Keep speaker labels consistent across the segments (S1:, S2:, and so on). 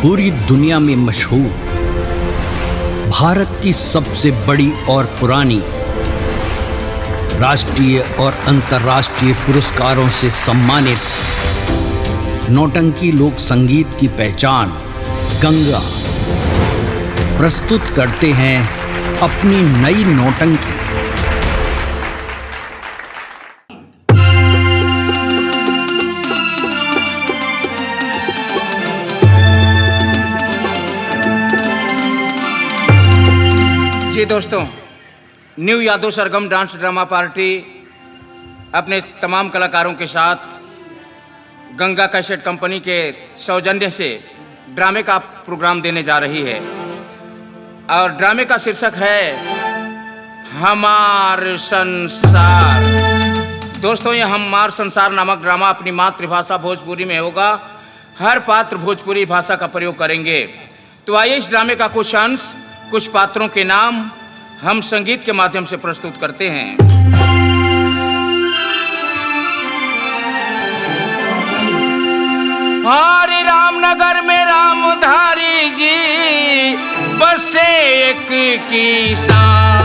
S1: पूरी दुनिया में मशहूर, भारत की सबसे बड़ी और पुरानी, राष्ट्रीय और अंतर्राष्ट्रीय पुरस्कारों से सम्मानित नौटंकी लोक संगीत की पहचान गंगा प्रस्तुत करते हैं अपनी नई नौटंकी।
S2: जी दोस्तों, न्यू यादव सरगम डांस ड्रामा पार्टी अपने तमाम कलाकारों के साथ गंगा कैसेट कंपनी के सौजन्य से ड्रामे का प्रोग्राम देने जा रही है और ड्रामे का शीर्षक है हमार संसार। दोस्तों, यह हमार संसार नामक ड्रामा अपनी मातृभाषा भोजपुरी में होगा। हर पात्र भोजपुरी भाषा का प्रयोग करेंगे। तो आइए इस ड्रामे का कुछ अंश, कुछ पात्रों के नाम हम संगीत के माध्यम से प्रस्तुत करते हैं। हरे रामनगर में रामधारी जी बसे एक किसान।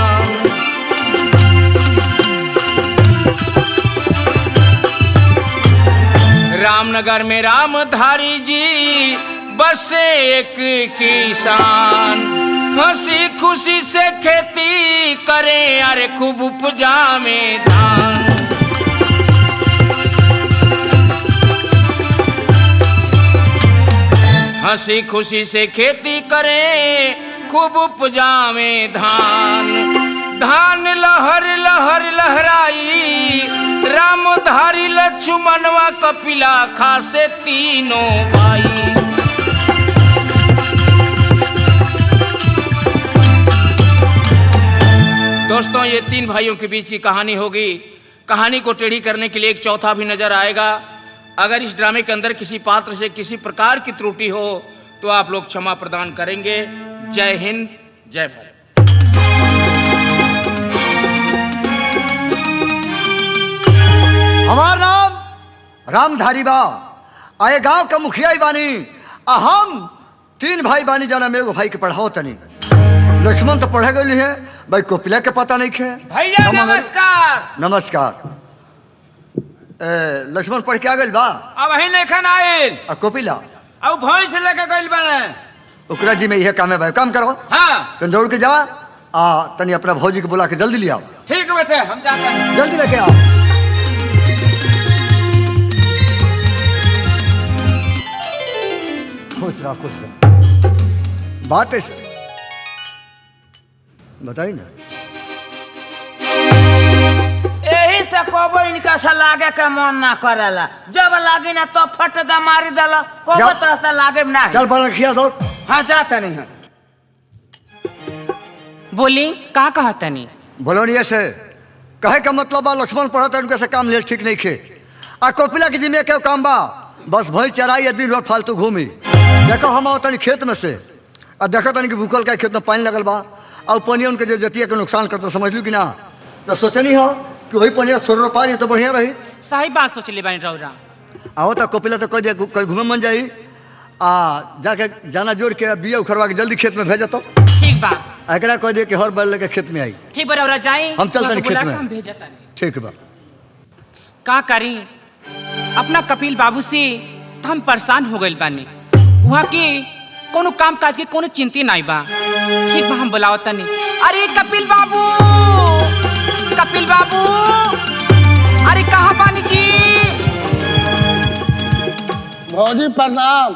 S2: रामनगर में रामधारी जी बसे एक किसान। हंसी खुशी से खेती करे, अरे खूब उपजा में धान। हंसी खुशी से खेती करे, खूब उपजा में धान। धान लहर लहर लहराई, रामधारी लक्ष्मणवा कपिला खासे तीनों भाई। दोस्तों, ये तीन भाइयों के बीच की कहानी होगी। कहानी को टेढ़ी करने के लिए एक चौथा भी नजर आएगा। अगर इस ड्रामे के अंदर किसी पात्र से किसी प्रकार की त्रुटि हो तो आप लोग क्षमा प्रदान करेंगे। जय हिंद, जय भारत।
S3: हमार नाम रामधारी बा, आए गांव का मुखिया ही बानी। हम तीन भाई बानी, जाना में एगो भाई के पढ़ाओ तनी। लक्ष्मण तो पढ़े गई है, भाई कोपिला के पता नहीं है।
S2: भैया नमस्कार।
S3: नमस्कार। लक्ष्मण पढ़ के आ गई बा,
S2: अब वही लेखन आयल।
S3: कोपिला
S2: अब भैंस लेके गइल बने।
S3: ओकरा जी में यह काम है भाई, काम करो।
S2: हाँ,
S3: तुम दौड़ के जा, तनी अपना भौजी को बुला के जल्दी ले आओ।
S2: ठीक है बेटे, हम जाते हैं।
S3: जल्दी लेके आओ। खुश रहा, खुश रहा। बात है बताइए ना।
S4: यही से कबो इनका से लागे के मन ना करेला। जब लागी ना तो फट दा मारी देला, कबो तो से लागे ना।
S3: चल बल खिया दो।
S4: हाँ, जाते नहीं है। बोली का कहता नहीं?
S3: बोलो नहीं ऐसे कहे का मतलब बा लक्ष्मण पढ़त है, उनके से काम ले ठीक नहीं खे। कोपिला की जिम्मे क्या काम बा, बस भैंस चराई दिन रोज फालतू घूमी। देखो हम आओ तनी खेत में से, और देखो तनी कि भूखल का खेत में पानी लगल बा, और पनिया उनके जो जतिया के नुकसान करता, समझ लू कि ना। तो सोचनी हो कि वही पनिया सोर रोपा जाए तो बढ़िया रही।
S4: सही बात सोच ली बानी रौरा।
S3: आओ तो कोपिला तो कहीं घूमे मन जाई, जाके जाना जोड़ के बिया उखड़वा के जल्दी खेत में भेज तो
S4: ठीक बा।
S3: एकरा कह दे कि हर बैल लेके खेत में आई।
S4: ठीक बा रौरा, जाई
S3: हम चलते हैं खेत में।
S4: हम भेजता नहीं।
S3: ठीक बा।
S4: का करी अपना कपिल बाबू से तो हम परेशान हो गइल बानी। वहाँ की कोनो काम काज के कोनो चिंता नहीं बा। ठीक बा, हम बुलाओ तनी। अरे कपिल बाबू, कपिल बाबू, अरे कहाँ बानी जी?
S5: भौजी प्रणाम।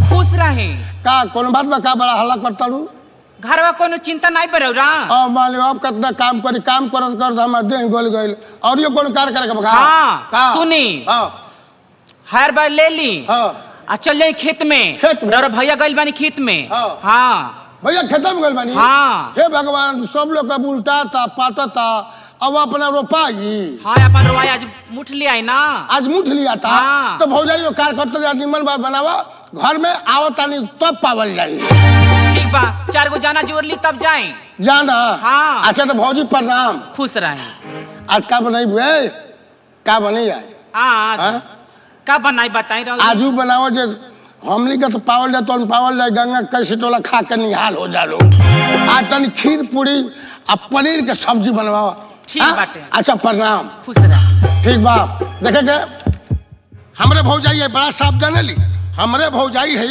S4: खुश रहे।
S5: का कोनो बात में का बड़ा हल्ला करता रू?
S4: घर में कोनो चिंता नहीं बरौरा।
S5: अब मान लो अब कितना काम करी, काम कर हम देह गोल गइल और ये कोनो कार्य करे का?
S4: हाँ,
S5: का?
S4: सुनी।
S5: हाँ,
S4: हर बार ले ली।
S5: हाँ।
S4: आ चल जाए खेत में।
S5: खेत में?
S4: और भैया गइल बानी खेत में।
S5: हाँ।
S4: हाँ
S5: भैया खेता में गइल बानी।
S4: हाँ।
S5: हे भगवान, सब लोग का उल्टा था पाटा था, अब अपना रोपाई।
S4: हाँ, अपन रोपाई आज मुठ लिया है ना।
S5: आज मुठ लिया था।
S4: हाँ।
S5: तो भौजाई यो कार्य करते निमन बार बनावा, घर में आवत आनी तब पावल जाई।
S4: ठीक बा, 4 गो जाना जोड़ ली तब जाए।
S5: जाना?
S4: हाँ।
S5: अच्छा तो भौजी प्रणाम।
S4: खुश रहे।
S5: आज का बनाई बुए? का बनी आज?
S4: हाँ,
S5: हाँ?
S4: का बनाई बताई रहो।
S5: आजू बनाओ जे हमनी के तो पावल जाए तो पावल जाए गंगा कैसे टोला खा के निहाल हो जा लो। आज तनी खीर पूरी आ पनीर के सब्जी बनवाओ।
S4: ठीक बाटे।
S5: अच्छा प्रणाम।
S4: खुश रह।
S5: ठीक बाप देखे के हमरे भौजाई है बड़ा साफ जाने ली। हमरे भौजाई है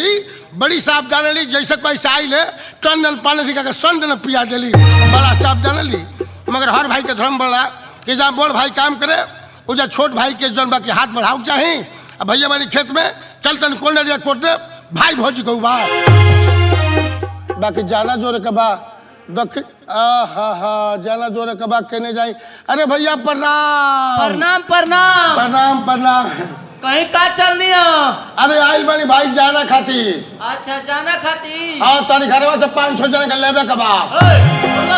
S5: बड़ी साफ जाने ली। जैसे पैसा आई ले टन जल पानी दिखा के संद न पिया देली। बड़ा साफ जाने ली। मगर हर भाई के धर्म बड़ा कि जहाँ बड़ भाई काम करे उजा छोट भाई के जौन बाकी हाथ बढ़ाऊ चाहे। अब भैया हमारी खेत में चल तन कोल नरिया कोट दे भाई भौजी को बा बाकी जाना जोरे के बा दक्षिण हा जाना जोरे के बा कहने जाई। अरे भैया प्रणाम
S6: प्रणाम प्रणाम
S5: प्रणाम प्रणाम।
S6: कहीं का चलनी है?
S5: अरे आइल बानी भाई जाना खातिर।
S6: अच्छा जाना खाती।
S5: हाँ तारी घरवा से 5-6 जने के लेबे के बा।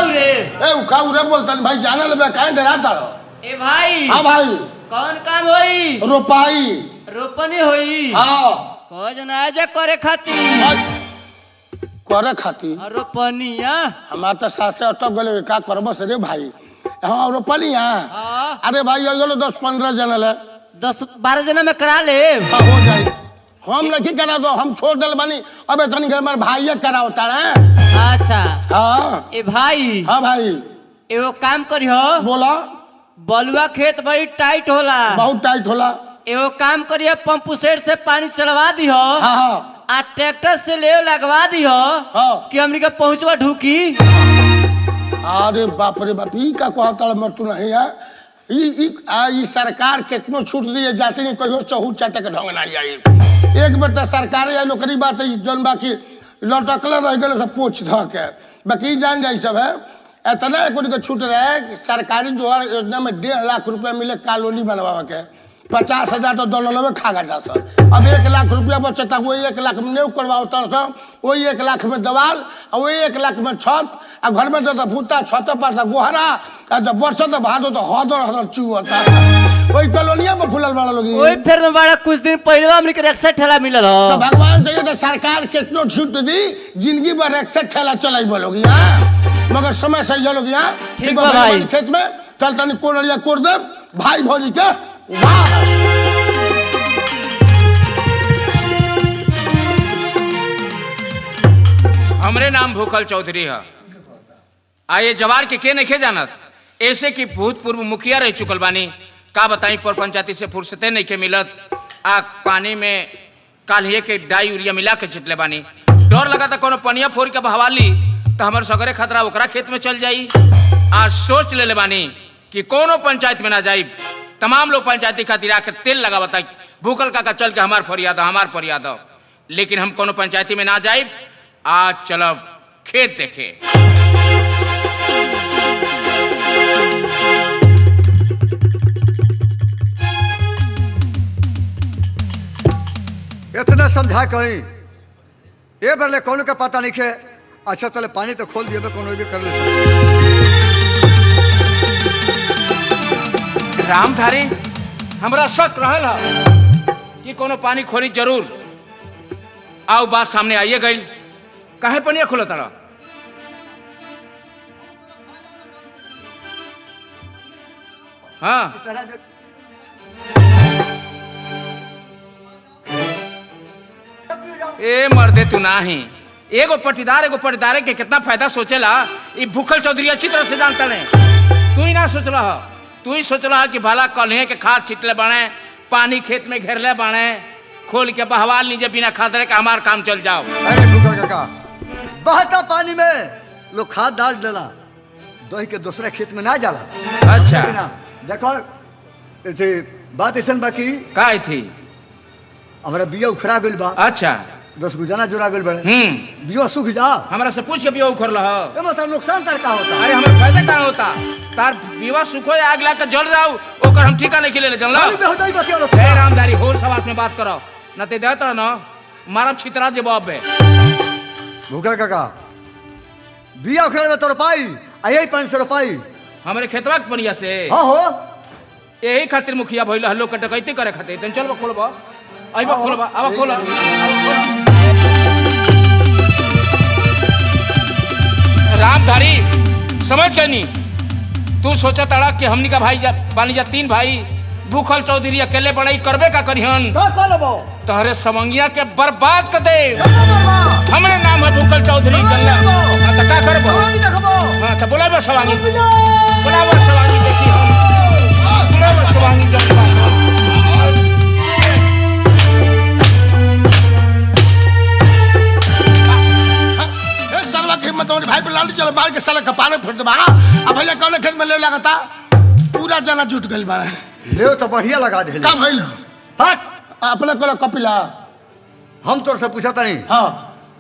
S6: रे
S5: ए उका उरे बोलतन भाई जाना लेबे काहे डराता हो?
S6: ए भाई
S5: हाँ भाई
S6: कौन काम होई?
S5: रोपाई।
S6: रोपनी होई।
S5: हाँ
S6: कौन जना जे करे खाती?
S5: करे खातिर
S6: रोपनिया
S5: हमार तो सासे अटक गले का करबो से रे भाई। हाँ रोपनी
S6: हाँ।
S5: अरे भाई यो 10-15 जने ले
S6: 10-12 जना में करा ले।
S5: हाँ हो जाए। हम नहीं करा दो हम छोड़ दल बानी। अबे तनी घर हमारे भाई करावता है।
S6: अच्छा
S5: हाँ
S6: ए भाई
S5: हाँ भाई
S6: एगो काम करियो।
S5: बोला
S6: बलुआ खेत बड़ी टाइट होला।
S5: बहुत टाइट होला।
S6: एगो काम करियो पंप सेट से पानी चलवा दियो।
S5: हाँ हाँ
S6: आ ट्रैक्टर से ले लगवा दियो।
S5: हाँ।
S6: कि हमनी के पहुंचवा ढूकी।
S5: अरे बाप रे बाप ई का कहता मत तू नहीं है। ई सरकार कितनो छूट दिए जाती नहीं कहियो चहू चाटे के ढंग नहीं आई। एक बेर तो सरकार या नौकरी बात है जौन बाकी लटकल रह गए सब पोछ ध के बाकी जान जाए सब है। इतना एक छूट रहे कि सरकारी जो है योजना में 1.5 लाख रुपया मिले कॉलोनी बनवा के 50,000 तो दौड़ में खा गया सर। अब 1 लाख रुपया बचता वही 1 लाख में नहीं करवाओ सर। वही 1 लाख में दवाल और वही 1 लाख में छत आ घर में तो भूता छत पर था गोहरा आ जब बरसा तो भादो तो हदर चूहता वही कॉलोनिया में फूलल बड़ा लोग।
S6: वही फिर में बड़ा कुछ दिन पहले हमनी के रिक्शा ठेला मिलल हो।
S5: तो भगवान चाहिए तो सरकार कितनो छूट दी जिंदगी भर रिक्शा ठेला चलाई बोलोगी मगर समय सही चलोगी यहाँ।
S6: ठीक बा भाई।
S5: खेत में चल तनी कोनरिया कोर दे भाई भौजी के।
S2: हमरे नाम भूखल चौधरी है। आये जवार के नहीं जानत ऐसे कि भूतपूर्व मुखिया रह चुकल बानी। का बताई पर पंचायती से फुर्सते नहीं के मिलत। आग पानी में काल्हिए के डाई यूरिया मिला के चितले बानी। डर लगा था कोनो पनिया फोड़ के बहवा ली तो हमारे सगरे खतरा ओकरा खेत में चल जाई। आज सोच ले बानी कि कोनो पंचायत में ना जाई। तमाम लोग पंचायती खातिर आके तेल लगा बताई भूखल का चल के हमार फरियाद हो। लेकिन हम कोनो पंचायती में ना जाई। आज चलो खेत देखे।
S3: इतना समझा कहीं ये बरले कोनो का पता नहीं है। अच्छा चले पानी तो खोल दिए कोनो भी कर ले।
S2: रामधारी हमरा शक रहल कि कोनो पानी खोरी जरूर आओ बात सामने आइए गई। काहे पनिया खुला तड़ा? हाँ ए मर्दे तू नाही एगो पटीदार के कितना फायदा सोचेला। ये भूखल चौधरी अच्छी तरह से जानता नहीं। तू ही ना सोच रहा। तू ही सोच रहा कि भला कल्हे के खाद छिटले बाणे पानी खेत में घेरले बाणे खोल के बहवाल लीजिए बिना खाद का हमार काम चल जाओ।
S3: अरे भूखल काका बहता पानी में लोग खाद डाल देला दही के दूसरे खेत में ना जाला।
S2: अच्छा
S3: देखो बात ऐसा बाकी
S2: का थी
S3: हमारा बिया उखड़ा गइल बा।
S2: अच्छा
S3: 10 गुजाना जोड़ा गइल बड़े बिया सूख जा।
S2: हमरा से पूछ के बिया उखड़ रहा।
S3: मतलब नुकसान तार का होता?
S2: अरे हमारे फायदा कहाँ होता? तार बिया सुखो या आग लग जल जाओ ओकर हम ठिका नहीं खिले जन लो। रामधारी होश सवास में बात करो न ते देता न मारब छितरा जवाब है।
S3: भूखल काका बिया उखड़े में तो रुपाई यही 500 रुपाई
S2: हमारे खेतवा के पनिया से।
S3: हाँ हो
S2: यही खातिर मुखिया भइल हल्लो कटकैती करे खातिर। तन चलबा खोलबा आइबा खोलबा अब खोला। रामधारी समझ गई नी तू सोचा तड़ा कि हमनी का भाई बानी जा 3 भाई भूखल चौधरी अकेले बड़ाई करबे का करिहन तोहरे सवंगिया के बर्बाद कर दे। हमरे नाम है भूकल चौधरी गल्ला। हाँ तो का करबो? हाँ तो बुलाबो सवांगी, बुलाबो सवांगी, देखी हम बुलाबो सवांगी जल्दी।
S5: सालवा के हिम्मत हमारे भाई पे लाली चलो मार के साला कपाले फोड़ दे। अब भैया कौन खेत में ले लगाता पूरा जना जुट गइल बा।
S3: ले तो बढ़िया लगा दे।
S5: का भइल?
S3: हट
S5: अपने कोला कपिला
S3: हम तोर से पूछा नहीं।
S5: हाँ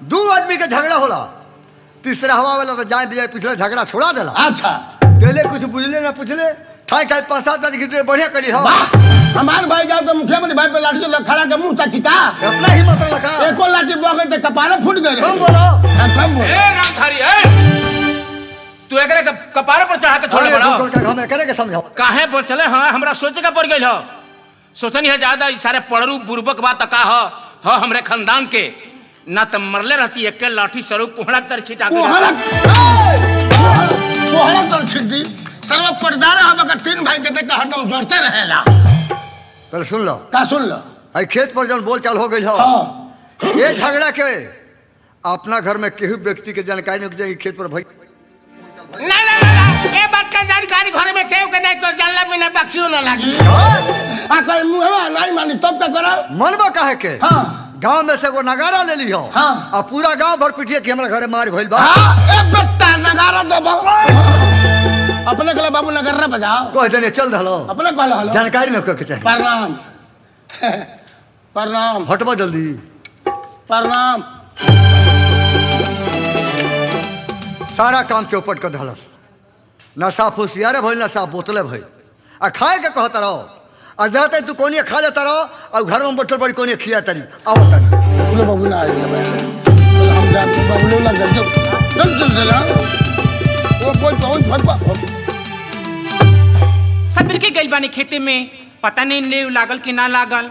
S3: 2 आदमी के झगड़ा होला, तीसरा हवा वाला तो जाए दिया पिछला झगड़ा छोड़ा देला।
S5: अच्छा
S3: पहले कुछ बुझले ना पूछले, ठाई ठाई 5-7 आदमी की बढ़िया करी हो।
S5: हमारे भाई जाओ तो मुखिया भाई पे लाठी तो खड़ा के मुंह तक का
S3: इतना ही मतलब लगा।
S5: एको लाठी बगे तो कपारे फूट गए।
S3: कम बोलो।
S5: कम बोलो।
S2: ए रामधारी ए तू एकरे कपारे पर चढ़ा के छोड़े बड़ा
S3: हम करे के समझाओ
S2: काहे बोल चले। हाँ हमरा सोचे का पड़ गइल हो। सोचनी है ज्यादा ई सारे पड़रू बुर्बक बात का हो हमरे खानदान के ना त मरले रहती एक लाठी सरू कोहड़ा तर छिटा के
S5: कोहड़ा तर छिट दी। सर्व पर्दार हम अगर 3 भाई कहते का हरदम जोड़ते रहेला।
S3: पहले सुन लो।
S5: का सुन लो?
S3: आई खेत पर जब बोल चाल हो गई हो।
S5: हाँ
S3: ये झगड़ा के अपना घर में केहू व्यक्ति के जानकारी नहीं जाएगी खेत पर भाई।
S5: नहीं ये बात का जानकारी घर में केहू के नहीं को जानला बिना बाकियो ना लागी। आ कोई मुहवा नहीं मानी तब का करो
S3: मनबा काहे के।
S5: हाँ
S3: गांव में से वो नगारा ले लियो।
S5: हाँ
S3: अब पूरा गांव भर पिटिए कि हमरा घरे मार भइल बा।
S5: हाँ ए बेटा नगारा दे अपने के बाबू नगारा बजाओ।
S3: कह देने चल दलो
S5: अपने कहला हलो
S3: जानकारी में के चाहिए।
S5: प्रणाम प्रणाम
S3: हटवा जल्दी।
S5: प्रणाम।
S3: सारा काम चौपट कर धलस। ना साफ होशियारे भइल ना साफ बोतले भइल। आ खाए के कहता रहो और जाते तू कोनिया खा लेता रहो और घर में बैठल बड़ी कोनिया खिया तरी आओ तनी।
S5: बोलो बाबू ना आएंगे मैं हम जाते बाबू लग गए चल चल चल वो कोई
S4: सब मिल के गइल बानी खेते में, पता नहीं ले लागल कि ना लागल।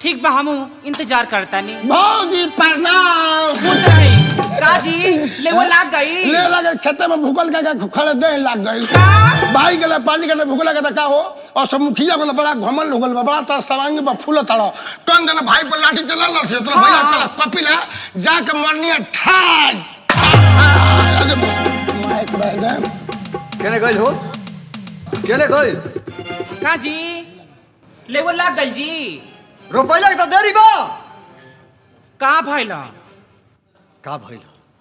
S4: ठीक बा हमू इंतजार करता नहीं।
S5: भौजी प्रणाम।
S4: खुश रही काजी ले वो लाग गई।
S5: ले लगे खेते में भूकल के खड़े दे लाग गई। भाई के पानी के भूख लगा का हो और सब मुखिया को बड़ा घमंड हो गल बड़ा तार सवांगी बा फूल तड़ो टन देना भाई पर लाठी चला ल से तो भैया कल कपिला जाके मरनिया ठाड। अरे माइक बाजे
S3: केने गइल हो केने गइल
S4: काजी ले वो लाग गइल जी।
S3: रोपैला के तो देरी बा।
S4: का भइल?
S3: का भइल?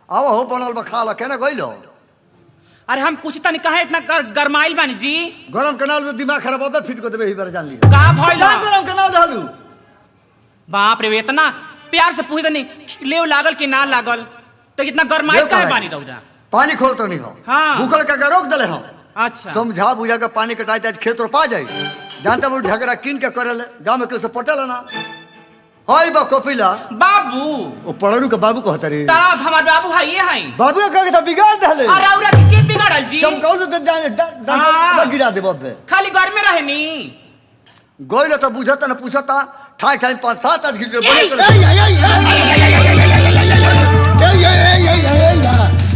S3: आओ हो बनल बा खा ल। केने गइल हो?
S4: अरे हम पूछता नहीं कहा इतना गरमाइल बानी जी।
S3: गरम कनाल में दिमाग खराब होबे फिट को देबे ही बार जान लियो।
S4: का भइल?
S3: गरम कनाल दहलू।
S4: बाप रे इतना प्यार से पूछता नहीं ले लागल कि ना लागल तो इतना गरमाइल काहे बानी रौरा?
S3: पानी खोल तो नहीं हो।
S4: हाँ।
S3: भूखल का रोक दले हो।
S4: अच्छा
S3: समझा बुझा के पानी कटाई आज खेत रोपा जाई। जानता वो झगड़ा किन के करेले गांव में केसे पटेल ना। हाय बा कपिला
S4: बाबू
S3: ओ पड़रू के बाबू कहत रे।
S4: तब हमार बाबू है ये है।
S3: बाबू कह के तो बिगाड़ देले।
S4: अरे औरा के बिगाड़ल जी?
S3: चमकौल तो जाने
S4: हाँ।
S3: गिरा देबो बे।
S4: खाली घर में रहनी
S3: गोइल तो बुझता ना पूछता ठाई ठाई 5-7 आज गिर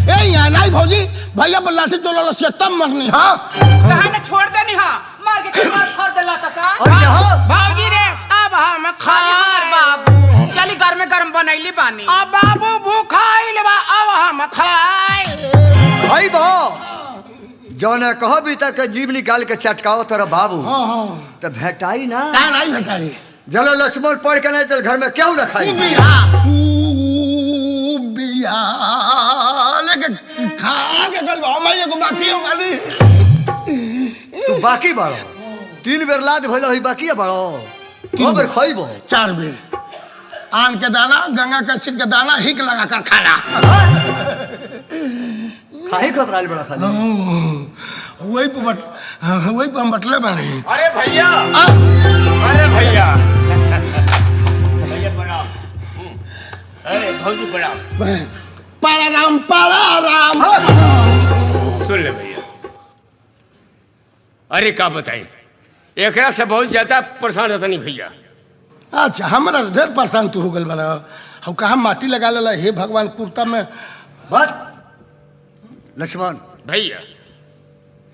S5: ए यार नहीं भौजी भैया पर लाठी चलो से तब मरनी। हाँ
S4: कहा ना छोड़ देनी हां मार के मार फाड़ देला का सा।
S3: और कहा
S4: भौजी रे अब हम खाए बाबू चली घर में गरम बनैली बानी।
S5: अब बाबू भूखाइल बा अब हम खाए।
S3: भाई बा जौने कह भी तक जीव निकाल के चटकाओ तेरा बाबू।
S5: हां हां
S3: तो भेटाई ना
S5: का नहीं भेटाई।
S3: जलो लक्ष्मण पढ़ के नहीं चल घर में क्यों रखाई।
S5: बिया लेकिन खा के गल मैं को बाकी हो गली।
S3: तू बाकी बाड़ो 3 बेर लाद भइल होई बाकी बाड़ो 2 बेर खइबो
S5: 4 बेर आम के दाना गंगा के छिट के दाना हिक लगा कर खाना।
S3: खाही खतराल बड़ा खाली।
S5: वही पे हम बटले बने।
S2: अरे भैया अरे भैया भैया बड़ा अरे भौजी बड़ा
S5: पाड़ा राम
S2: सुन ले भैया। अरे का बताई एकरा से बहुत ज्यादा परेशान रहता नहीं भैया।
S5: अच्छा हमारा से ढेर परेशान तू हो गल बड़ा। हम कहा माटी लगा लेला हे भगवान कुर्ता में
S3: बस लक्ष्मण
S2: भैया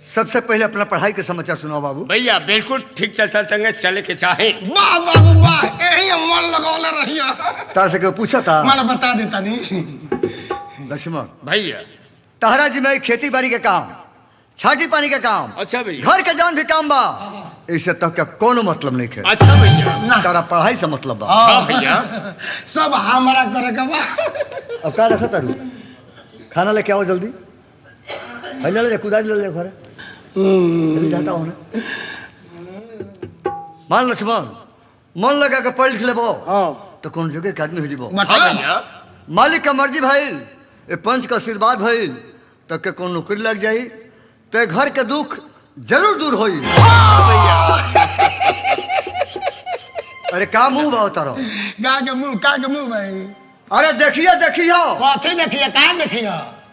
S3: सबसे पहले अपना पढ़ाई के समाचार सुनाओ बाबू।
S7: भैया बिल्कुल ठीक चलते चले के चाहे।
S5: वाह बाबू वाह, यही मन लगौले रहिया।
S3: तार से क्यों पूछा था?
S5: मैंने बता देता नहीं।
S3: लक्ष्मण
S7: भैया
S3: तहरा जी में खेती बाड़ी के काम, छाटी पानी के काम,
S7: अच्छा भैया।
S3: घर के जान भी काम बा, इससे तक का कोनो मतलब नहीं है।
S7: अच्छा भैया।
S3: तारा पढ़ाई से मतलब बा।
S7: हाँ भैया।
S5: सब हमारा करे के बा।
S3: अब का रखा तारू? खाना लेके आओ जल्दी। ले ले कुदारी ले ले घरे। जल्दी जाता हूँ ना। मान लक्ष्मण मन लगा के पढ़ लिख लेबो तो कौन जगह के आदमी हो जीबो।
S7: हाँ भैया।
S3: मालिक का मर्जी भइल, ए पंच का आशीर्वाद भइल तो के कौन नौकरी लग जाई तो घर के दुख जरूर दूर होई। अरे का मुंह बा तारो?
S5: का के मुंह भाई?
S3: अरे देखिए देखिए
S5: कथी देखिए, का देखिए?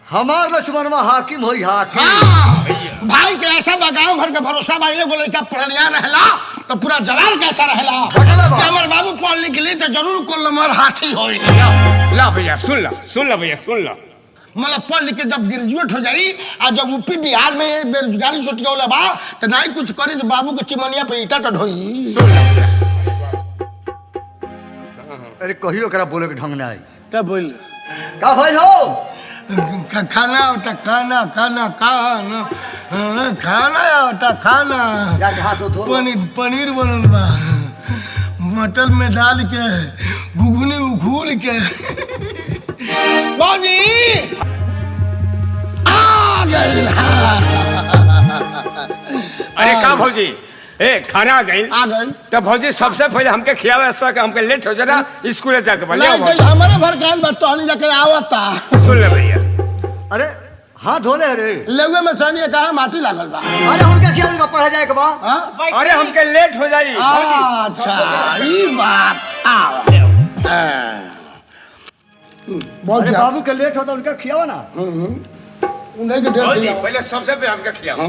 S3: हमार लक्ष्मणवा हाकिम होई हाकिम।
S5: हाँ, भाई के ऐसा बा, गाँव भर के भरोसा बा, एगो लड़का पढ़िया रहला तो पूरा जवान कैसा रहला। कि हमर बाबू पढ़ लिख ली तो जरूर कोई नंबर हाथी होई।
S7: ला भैया सुन ला भैया सुन ला।
S5: मतलब पढ़ लिख के जब ग्रेजुएट हो जाई और जब यूपी बिहार में बेरोजगारी छूट गया बा तो नहीं कुछ करी तो बाबू के चिमनिया पे ईटा तो ढोई।
S3: अरे कहियो करा बोले के ढंग ना आई।
S5: क्या बोल?
S3: का भाई हो?
S5: खाना होता खाना खाना खाना खाना होता खाना।
S3: जाके हाथ धो।
S5: पनीर बनल बा, मटर में डाल के घुघनी उखूल के। बाजी आ गई।
S7: अरे का भौजी ए खाना आ गई तो भौजी सबसे पहले हमके खियावे ऐसा कि हमके लेट हो जाना स्कूल जाके बोले।
S5: हमारे घर का बात तो जाके आवता।
S7: सुन ले भैया।
S3: अरे हाथ धो ले। अरे
S5: लेगे में सनी कहा माटी लागल बा।
S3: अरे उनका क्या उनका पढ़ा जाए के बा?
S7: अरे हमके लेट हो जाई।
S5: अच्छा ई बात।
S3: अरे बाबू के लेट होता उनका खियावा ना।
S5: उन्हें के
S7: भौजी
S5: डेढ़
S7: पहले सबसे पहले हमके खियाओ।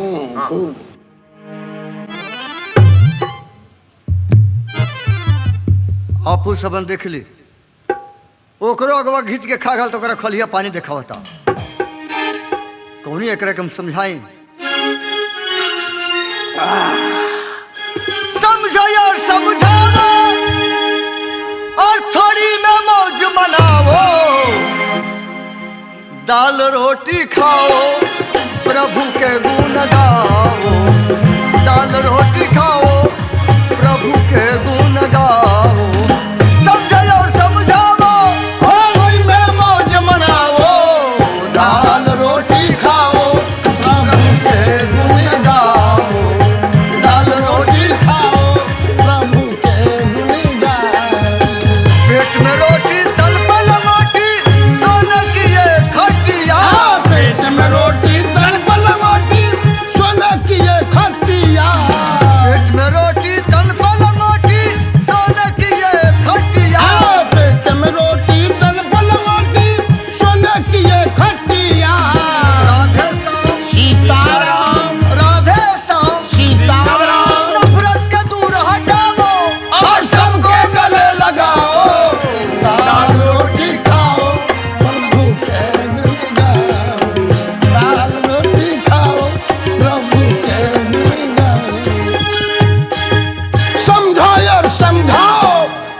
S3: आपू सबन देख ली ओकरो अगवा घींच के खा गल तो ओकरा खलिया पानी देखावता। कौनी एकरा के हम समझाई। समझो यार समझाओ और थोड़ी में मौज मनाओ, दाल रोटी खाओ प्रभु के गुण गाओ, दाल रोटी खाओ प्रभु के गुण गाओ। समझो और समझाओ होली में मौज मनाओ, दाल रोटी खाओ प्रभु के गुण गाओ, दाल रोटी खाओ
S5: प्रभु के गुण गाओ।
S3: पेट में रोटी तन पर लमाटी सोने की ये खटिया।
S5: पेट में रोटी तन पर लमाटी सोने की ये खटिया।
S3: पेट में रोटी तन पर लमाटी सोने की ये खटिया।
S5: पेट में रोटी तन पर लमाटी सोने की ये खटिया।
S3: राधे श्याम
S5: सीताराम
S3: राधे श्याम
S5: सीताराम।
S3: नफरत के दूर हटाओ और सबको गले लगाओ,
S5: दाल रोटी खाओ प्रभु के गुण गाओ, दाल रोटी खाओ प्रभु के गुण गाओ। समझो और समझाओ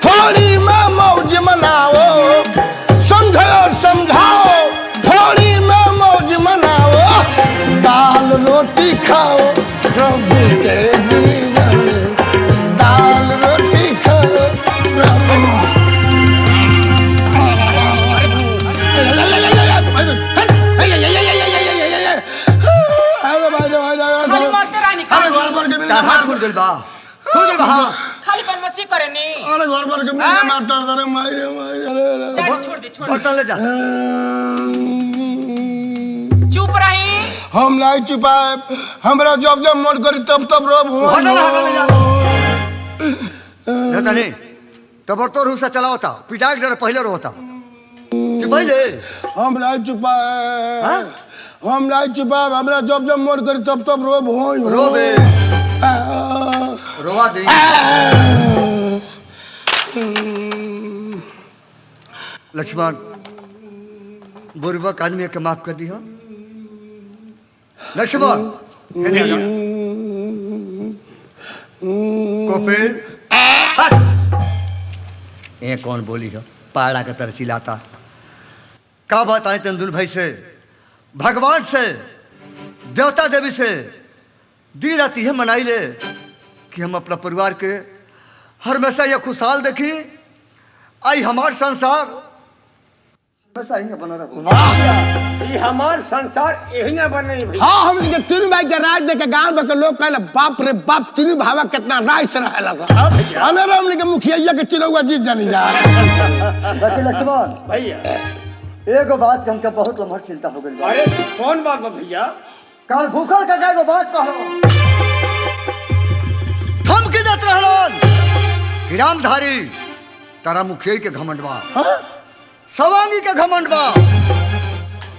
S5: थोड़ी में मौज मनाओ, समझो और समझाओ थोड़ी में मौज मनाओ, दाल रोटी खाओ प्रभु के गुण गाओ, दाल रोटी खाओ प्रभु।
S4: खाली मरते रानी
S5: अरे घर भर के मिल
S3: का हाथ खुल गइल बा, खुल गइल बा हाथ।
S4: खाली बनमसी करेनी।
S5: अरे घर भर के मिल मारता रे मारे मारे।
S4: गाड़ी छोड़ दे छोड़ दे।
S3: बर्तन ले जा।
S4: चुप रही।
S5: हम नहीं छुपाए, हमरा जब जब मन करी तब तब रोब हो।
S3: हटो ना, हटो ले जा। देखा नहीं तब तो रूसा चला होता पिटा के डर पहले रो होता पहले।
S5: हम नहीं छुपाए, हम नहीं छुपाए, हमरा जब जब मन करी तब तब रोब हो।
S3: रोबे रोवा दे। लक्ष्मण बुर्बक आदमी के माफ कर दिया। लक्ष्मण हेने आ। कपिल हट। ये कौन बोली है पाड़ा का तरह चिल्लाता। का बताएं तेंदुल भाई से, भगवान से, देवता देवी से दिन रात यह मनाई ले कि हम अपना परिवार के हमेशा ये खुशहाल देखी। आई हमार संसार हमेशा ही बना रहा।
S7: ये हमार संसार यही ना बने भैया।
S5: हाँ हम के तीन भाई के राज देख के गांव में के लोग कहले बाप रे बाप तीन भावा कितना राज से रहेला सब। हमें हमने के मुखिया के चिरौआ जीत जानी जा।
S3: लक्ष्मण
S7: भैया
S3: एगो बात के हमके बहुत लम्हा चिंता हो गई।
S7: अरे कौन बात बा भैया?
S3: काल भूखल का एगो बात कहो। थम के जात रहलन कि रामधारी तारा मुखिया के घमंड बा, सवांगी के घमंड बा,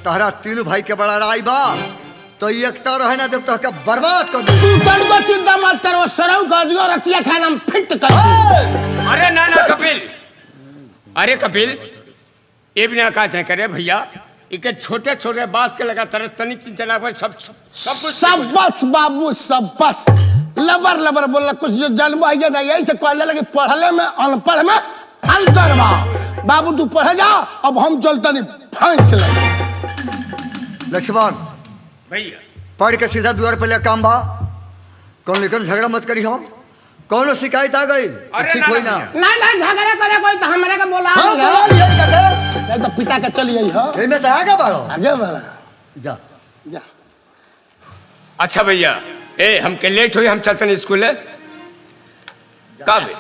S3: तारा तीनों भाई के बड़ा राय बा, तो ये एकता रहे ना देव तो के बर्बाद कर दे।
S5: तू तनबो चिंता मत करो सरौ का जो रतिया खाना हम फिट कर।
S7: अरे ना ना कपिल, अरे कपिल ये बिना का चाहे करे भैया। इके छोटे छोटे बात के लगा तरह तनिक चिंता ना कर। सब कुछ
S5: सब बस बाबू सब बस लबर लबर बोला कुछ जो जन्म आइए ना यही से कहने लगे पढ़ले में अनपढ़ में अंतर बा। बाबू तू पढ़े जा अब हम चलते नहीं फांस लगे।
S3: लक्ष्मण
S7: भैया
S3: पढ़ के सीधा द्वार पे ले काम बा। कौन लेकर झगड़ा मत करी हो। कौनो शिकायत आ गई तो ठीक होई ना।
S5: नहीं झगड़ा करे कोई तो हमारे का बोला
S3: हाँ,
S5: नहीं तो पिता के चली आई हो
S3: में तो आगे बढ़ो
S5: आगे बढ़ा
S3: जा।
S5: जा।
S7: अच्छा भैया ए हमके लेट हुई, हम चलते हैं स्कूल का भी।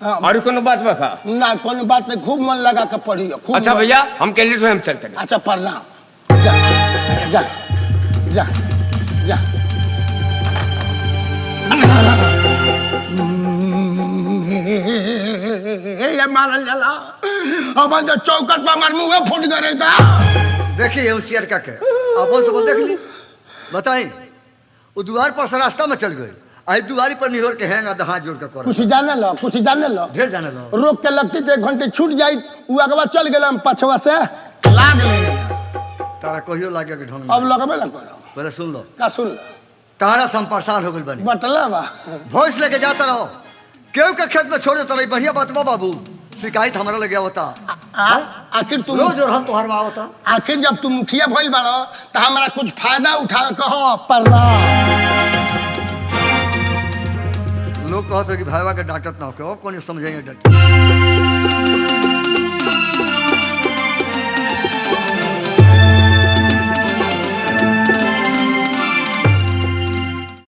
S5: हाँ,
S7: और कोनो बात बखा?
S5: ना कोनो बात नहीं खूब मन लगा के पढ़ियो खूब।
S7: अच्छा भैया हमके लेट हुई, हम चलते हैं।
S5: अच्छा प्रणाम। जा जा जा जा। ये मारल जला अब जो चौकट पर मार मुंह फूट गए था।
S3: देखिए होशियार का के अपन सब देख ली। बताई वो द्वार पर से रास्ता में चल गई। आई दुआरी पर निहोर के हैंगा हाथ जोड़ के करो।
S5: कुछ जाने लो कुछ जाने लो
S3: ढेर जाने लो।
S5: रोक के लगती तो 1 घंटे छूट जाई वो अगवा चल गए हम पछवा से लाग ले
S3: तारा कहियो लागे के ढंग
S5: अब लगबे ना करो।
S3: पहले सुन लो
S5: का सुन लो
S3: तारा सम परेशान हो गई बनी।
S5: बटला बा
S3: भोज लेके जाता रहो केहू के खेत में छोड़ देता रही। बढ़िया बात बा बाबू शिकायत हमारा लगे होता।
S5: आखिर तुम
S3: रोज और हम तोहर माँ होता।
S5: आखिर जब तुम मुखिया भइल बाड़ो तो हमारा कुछ फायदा उठा कहो प्रणाम।
S3: लोग कहते कि भाईवा के डांटत ना हो कौन समझेंगे डट।